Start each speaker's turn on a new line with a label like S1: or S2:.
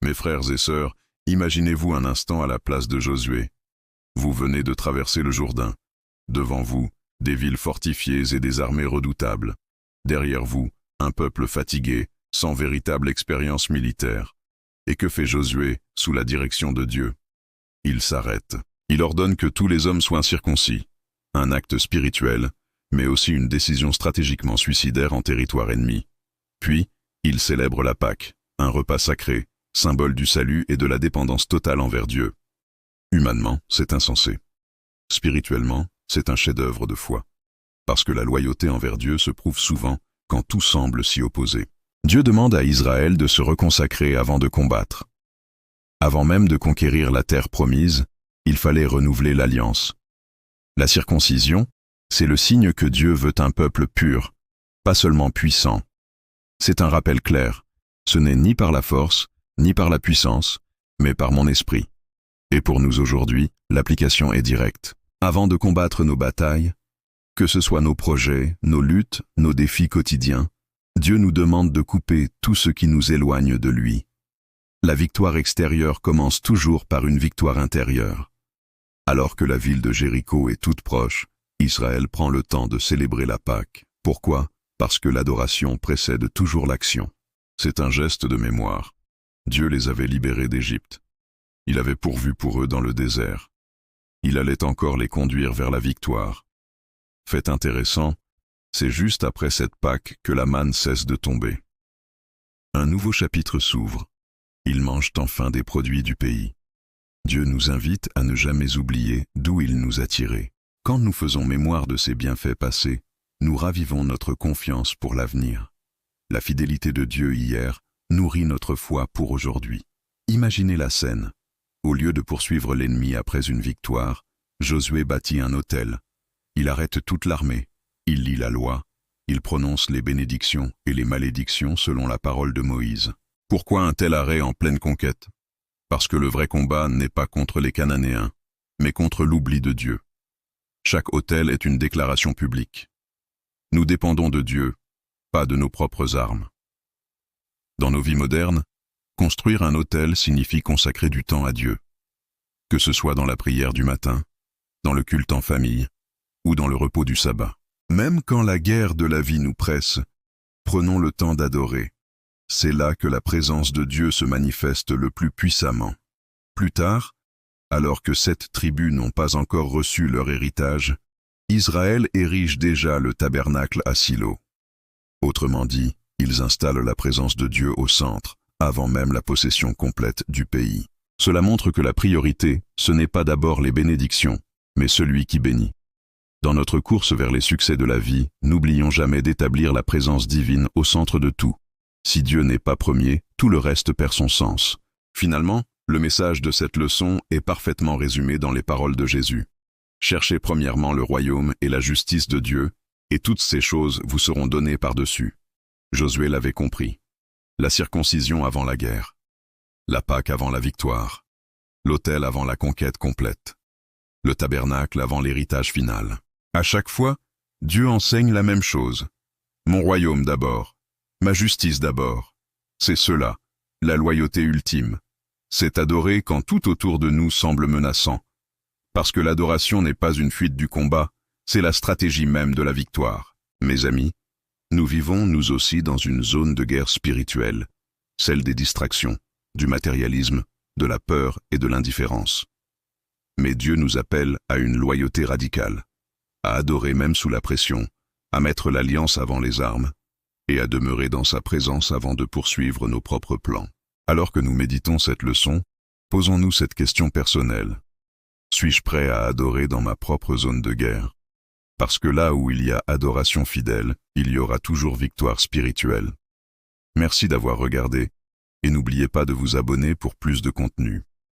S1: Mes frères et sœurs, imaginez-vous un instant à la place de Josué. Vous venez de traverser le Jourdain. Devant vous, des villes fortifiées et des armées redoutables. Derrière vous, un peuple fatigué, sans véritable expérience militaire. Et que fait Josué, sous la direction de Dieu? Il s'arrête. Il ordonne que tous les hommes soient circoncis. Un acte spirituel, mais aussi une décision stratégiquement suicidaire en territoire ennemi. Puis, il célèbre la Pâque, un repas sacré, symbole du salut et de la dépendance totale envers Dieu. Humainement, c'est insensé. Spirituellement, c'est un chef-d'œuvre de foi. Parce que la loyauté envers Dieu se prouve souvent quand tout semble s'y opposer. Dieu demande à Israël de se reconsacrer avant de combattre. Avant même de conquérir la terre promise, il fallait renouveler l'alliance. La circoncision, c'est le signe que Dieu veut un peuple pur, pas seulement puissant. C'est un rappel clair. Ce n'est ni par la force, ni par la puissance, mais par mon esprit. Et pour nous aujourd'hui, l'application est directe. Avant de combattre nos batailles, que ce soit nos projets, nos luttes, nos défis quotidiens, Dieu nous demande de couper tout ce qui nous éloigne de lui. La victoire extérieure commence toujours par une victoire intérieure. Alors que la ville de Jéricho est toute proche, Israël prend le temps de célébrer la Pâque. Pourquoi? Parce que l'adoration précède toujours l'action. C'est un geste de mémoire. Dieu les avait libérés d'Égypte. Il avait pourvu pour eux dans le désert. Il allait encore les conduire vers la victoire. Fait intéressant, c'est juste après cette Pâque que la manne cesse de tomber. Un nouveau chapitre s'ouvre. Ils mangent enfin des produits du pays. Dieu nous invite à ne jamais oublier d'où il nous a tirés. Quand nous faisons mémoire de ses bienfaits passés, nous ravivons notre confiance pour l'avenir. La fidélité de Dieu hier nourrit notre foi pour aujourd'hui. Imaginez la scène. Au lieu de poursuivre l'ennemi après une victoire, Josué bâtit un autel. Il arrête toute l'armée. Il lit la loi. Il prononce les bénédictions et les malédictions selon la parole de Moïse. Pourquoi un tel arrêt en pleine conquête? Parce que le vrai combat n'est pas contre les Cananéens, mais contre l'oubli de Dieu. Chaque autel est une déclaration publique. Nous dépendons de Dieu, pas de nos propres armes. Dans nos vies modernes, construire un autel signifie consacrer du temps à Dieu. Que ce soit dans la prière du matin, dans le culte en famille, ou dans le repos du sabbat. Même quand la guerre de la vie nous presse, prenons le temps d'adorer. C'est là que la présence de Dieu se manifeste le plus puissamment. Plus tard, alors que 7 tribus n'ont pas encore reçu leur héritage, Israël érige déjà le tabernacle à Silo. Autrement dit, ils installent la présence de Dieu au centre, avant même la possession complète du pays. Cela montre que la priorité, ce n'est pas d'abord les bénédictions, mais celui qui bénit. Dans notre course vers les succès de la vie, n'oublions jamais d'établir la présence divine au centre de tout. Si Dieu n'est pas premier, tout le reste perd son sens. Finalement, le message de cette leçon est parfaitement résumé dans les paroles de Jésus. Cherchez premièrement le royaume et la justice de Dieu, et toutes ces choses vous seront données par-dessus. Josué l'avait compris. La circoncision avant la guerre. La Pâque avant la victoire. L'autel avant la conquête complète. Le tabernacle avant l'héritage final. À chaque fois, Dieu enseigne la même chose. Mon royaume d'abord. Ma justice d'abord. C'est cela, la loyauté ultime. C'est adorer quand tout autour de nous semble menaçant. Parce que l'adoration n'est pas une fuite du combat, c'est la stratégie même de la victoire. Mes amis, nous vivons nous aussi dans une zone de guerre spirituelle, celle des distractions, du matérialisme, de la peur et de l'indifférence. Mais Dieu nous appelle à une loyauté radicale, à adorer même sous la pression, à mettre l'alliance avant les armes, et à demeurer dans sa présence avant de poursuivre nos propres plans. Alors que nous méditons cette leçon, posons-nous cette question personnelle. Suis-je prêt à adorer dans ma propre zone de guerre? Parce que là où il y a adoration fidèle, il y aura toujours victoire spirituelle. Merci d'avoir regardé, et n'oubliez pas de vous abonner pour plus de contenu.